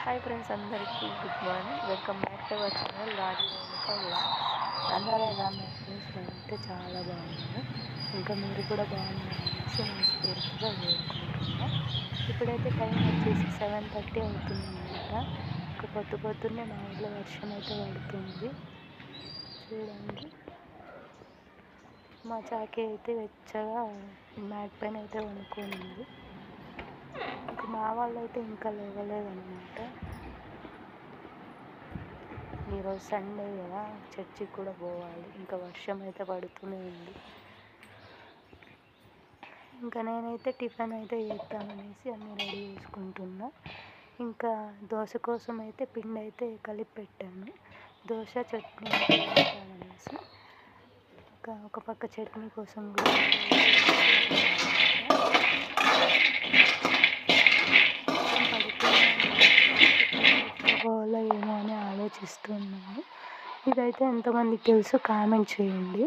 Hi friends, అందరికీ good morning. Welcome back to our channel Raju Renuka vlogs. అందరూ ఎలా ఉన్నారు ఫ్రెండ్స్? నేనైతే చాలా బాగున్నాను. ఇంకా మీరు కూడా బాగున్నారనేసి మనస్ఫూర్తిగా కోరుకుంటున్నా. ఇప్పుడైతే టైం వచ్చేసి 7:30 అవుతుందన్నమాట. ఇంకా పొద్దున్నే మా ఊళ్ళో వర్షం అయితే పడుతుంది. చూడండి, మా చాకి అయితే వెచ్చగా మ్యాట్ పైన అయితే వండుకోనుంది. ఇంకా మా వాళ్ళు అయితే ఇంకా లేవలేదన్నమాట. ఈరోజు సండే కదా, చర్చికి కూడా పోవాలి. ఇంకా వర్షం అయితే పడుతూనే ఉంది. ఇంకా నేనైతే టిఫిన్ అయితే చేద్దామనేసి అన్నీ రెడీ చేసుకుంటున్నా. ఇంకా దోశ కోసం అయితే పిండి అయితే కలిపి పెట్టాను. దోశ చట్నీ అయితే వేద్దామనేసి. ఇంకా ఒక పక్క చట్నీ కోసం కూడా పోవాలో ఏమో అని ఆలోచిస్తున్నాను. ఇదైతే ఎంతమందికి తెలుసు కామెంట్ చేయండి.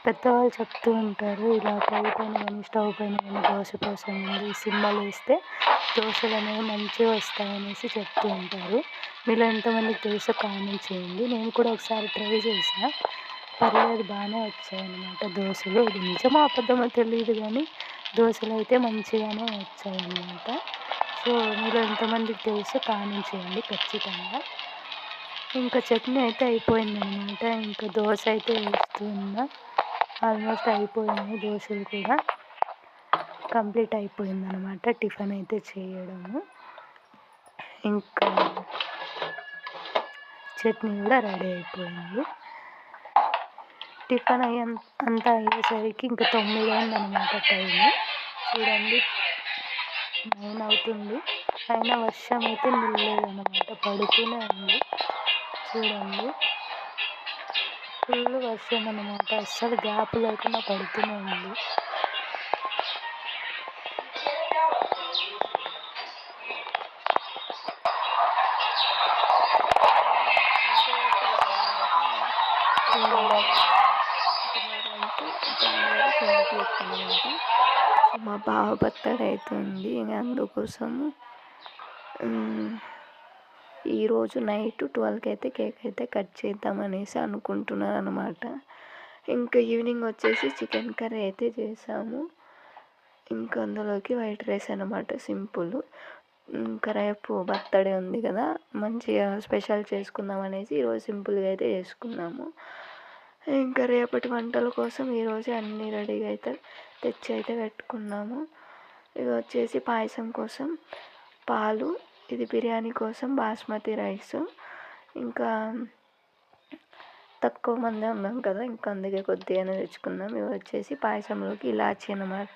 పెద్దవాళ్ళు చెప్తూ ఉంటారు, ఇలా పొయ్యి పైన కానీ స్టవ్ పైన కానీ దోశ పోసే ముందు ఈ సింబల్ వేస్తే దోశలు అనేవి మంచిగా వస్తాయనేసి చెప్తూ ఉంటారు. మీలో ఎంతమందికి తెలుసో కామెంట్ చేయండి. నేను కూడా ఒకసారి ట్రై చేసా, పర్లేదు, బాగానే వచ్చాయన్నమాట దోశలు. ఇది నిజమో అబద్ధమో తెలియదు కానీ దోశలు అయితే మంచిగానే వచ్చాయన్నమాట. సో మీలో ఎంతమందికి తెలుసో కామెంట్ చేయండి ఖచ్చితంగా. ఇంకా చట్నీ అయితే అయిపోయిందనమాట. ఇంకా దోశ అయితే వేస్తున్నా. ఆల్మోస్ట్ అయిపోయినాయి దోశలు కూడా, కంప్లీట్ అయిపోయిందనమాట టిఫిన్ అయితే చేయడము. ఇంకా చట్నీ కూడా రెడీ అయిపోయింది. టిఫిన్ అంతా అయ్యేసరికి ఇంకా 9 అయిందనమాట టైము. చూడండి, 9 అవుతుంది. అయినా వర్షం అయితే నిల్లేదన్నమాట, పడుతూనే ఉంది. చూడండి, ఫుల్ వర్షం అన్నమాట, అస్సలు గ్యాప్ లేకుండా పడుతూనే ఉంది. జనవరి 20th అనమాట. మా బావ బర్త్డే అవుతుంది. అందుకోసము ఈరోజు నైట్ 12కి అయితే కేక్ అయితే కట్ చేద్దామనేసి అనుకుంటున్నాను అనమాట. ఇంకా ఈవినింగ్ వచ్చేసి చికెన్ కర్రీ అయితే చేసాము. ఇంకా అందులోకి వైట్ రైస్ అనమాట, సింపుల్. ఇంకా రేపు బర్త్డే ఉంది కదా, మంచిగా స్పెషల్ చేసుకుందాం అనేసి ఈరోజు సింపుల్గా అయితే చేసుకున్నాము. ఇంకా రేపటి వంటల కోసం ఈరోజు అన్నీ రెడీగా అయితే తెచ్చి అయితే పెట్టుకున్నాము. ఇది వచ్చేసి పాయసం కోసం పాలు, ఇది బిర్యానీ కోసం బాస్మతి రైస్. ఇంకా తక్కువ మంది ఉన్నాం కదా, ఇంకా అందుకే కొద్దిగానే తెచ్చుకున్నాం. ఇవి వచ్చేసి పాయసంలోకి ఇలాచి అనమాట.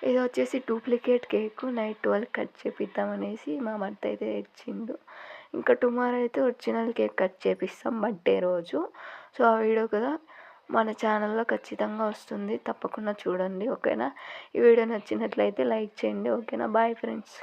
ఇది వచ్చేసి డూప్లికేట్ కేక్, నైట్ 12 కట్ చేపిద్దామనేసి మా భర్త అయితే తెచ్చిండు. ఇంకా టుమారో అయితే ఒరిజినల్ కేక్ కట్ చేపిస్తాం బర్త్డే రోజు. సో ఆ వీడియో కదా మన ఛానల్లో ఖచ్చితంగా వస్తుంది, తప్పకుండా చూడండి. ఓకేనా? ఈ వీడియో నచ్చినట్లయితే లైక్ చేయండి. ఓకేనా? Bye friends.